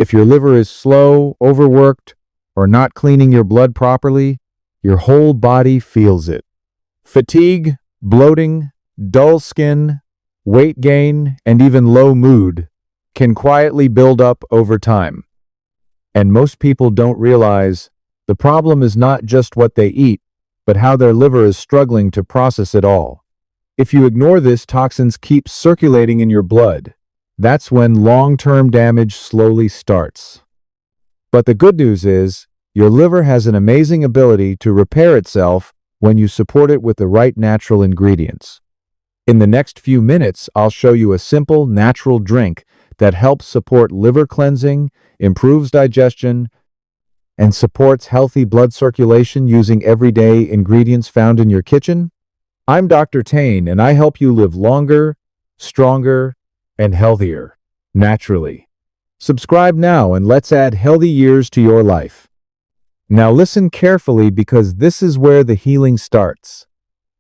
If your liver is slow, overworked, or not cleaning your blood properly, your whole body feels it. Fatigue, bloating, dull skin, weight gain, and even low mood can quietly build up over time. And most people don't realize the problem is not just what they eat, but how their liver is struggling to process it all. If you ignore this, toxins keep circulating in your blood. That's when long-term damage slowly starts. But the good news is, your liver has an amazing ability to repair itself when you support it with the right natural ingredients. In the next few minutes, I'll show you a simple, natural drink that helps support liver cleansing, improves digestion, and supports healthy blood circulation using everyday ingredients found in your kitchen. I'm Dr. Tane, and I help you live longer, stronger, and healthier, naturally. Subscribe now and let's add healthy years to your life. Now listen carefully because this is where the healing starts.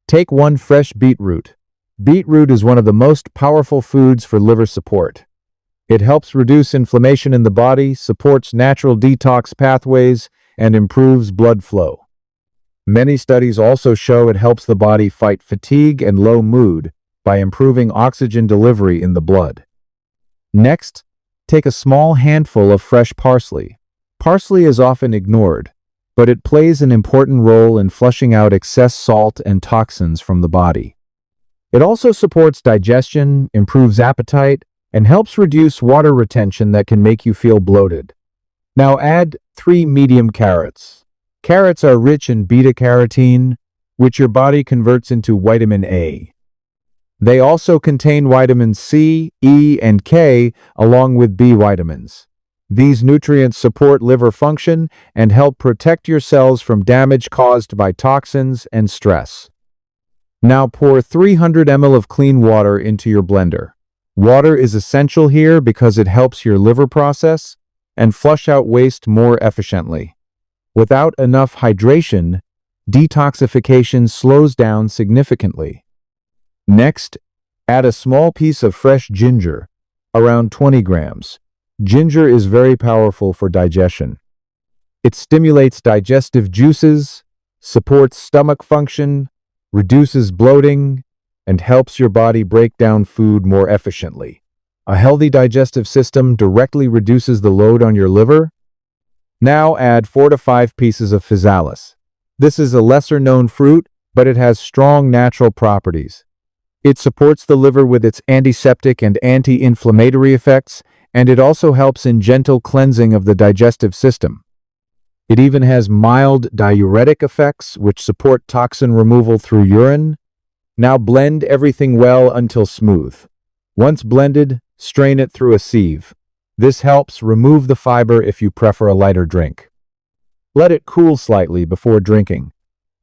Take 1 fresh beetroot. Beetroot is one of the most powerful foods for liver support. It helps reduce inflammation in the body, supports natural detox pathways, and improves blood flow. Many studies also show it helps the body fight fatigue and low mood by improving oxygen delivery in the blood. Next, take a small handful of fresh parsley. Parsley is often ignored, but it plays an important role in flushing out excess salt and toxins from the body. It also supports digestion, improves appetite, and helps reduce water retention that can make you feel bloated. Now add 3 medium carrots. Carrots are rich in beta-carotene, which your body converts into vitamin A. They also contain vitamins C, E, and K, along with B vitamins. These nutrients support liver function and help protect your cells from damage caused by toxins and stress. Now pour 300 ml of clean water into your blender. Water is essential here because it helps your liver process and flush out waste more efficiently. Without enough hydration, detoxification slows down significantly. Next, add a small piece of fresh ginger, around 20 grams. Ginger is very powerful for digestion. It stimulates digestive juices, supports stomach function, reduces bloating, and helps your body break down food more efficiently. A healthy digestive system directly reduces the load on your liver. Now add 4 to 5 pieces of physalis. This is a lesser-known fruit, but it has strong natural properties. It supports the liver with its antiseptic and anti-inflammatory effects, and it also helps in gentle cleansing of the digestive system. It even has mild diuretic effects, which support toxin removal through urine. Now blend everything well until smooth. Once blended, strain it through a sieve. This helps remove the fiber if you prefer a lighter drink. Let it cool slightly before drinking.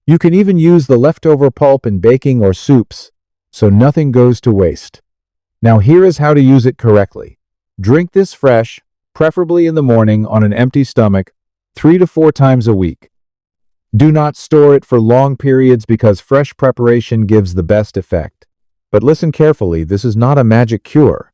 You can even use the leftover pulp in baking or soups, so nothing goes to waste. Now here is how to use it correctly. Drink this fresh, preferably in the morning on an empty stomach, 3 to 4 times a week. Do not store it for long periods because fresh preparation gives the best effect. But listen carefully, this is not a magic cure.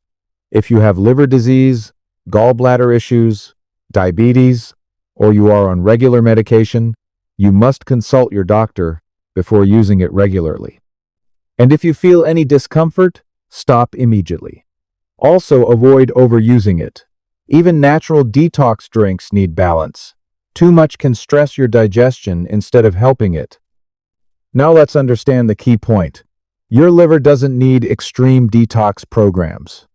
If you have liver disease, gallbladder issues, diabetes, or you are on regular medication, you must consult your doctor before using it regularly. And if you feel any discomfort, stop immediately. Also, avoid overusing it. Even natural detox drinks need balance. Too much can stress your digestion instead of helping it. Now let's understand the key point. Your liver doesn't need extreme detox programs.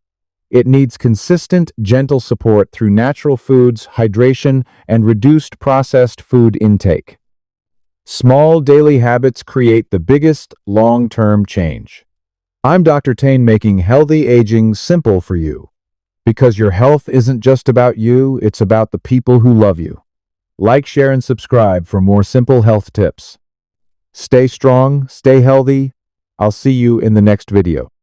It needs consistent, gentle support through natural foods, hydration, and reduced processed food intake. Small daily habits create the biggest long-term change. I'm Dr. Tane, making healthy aging simple for you. Because your health isn't just about you, it's about the people who love you. Like, share, and subscribe for more simple health tips. Stay strong, stay healthy. I'll see you in the next video.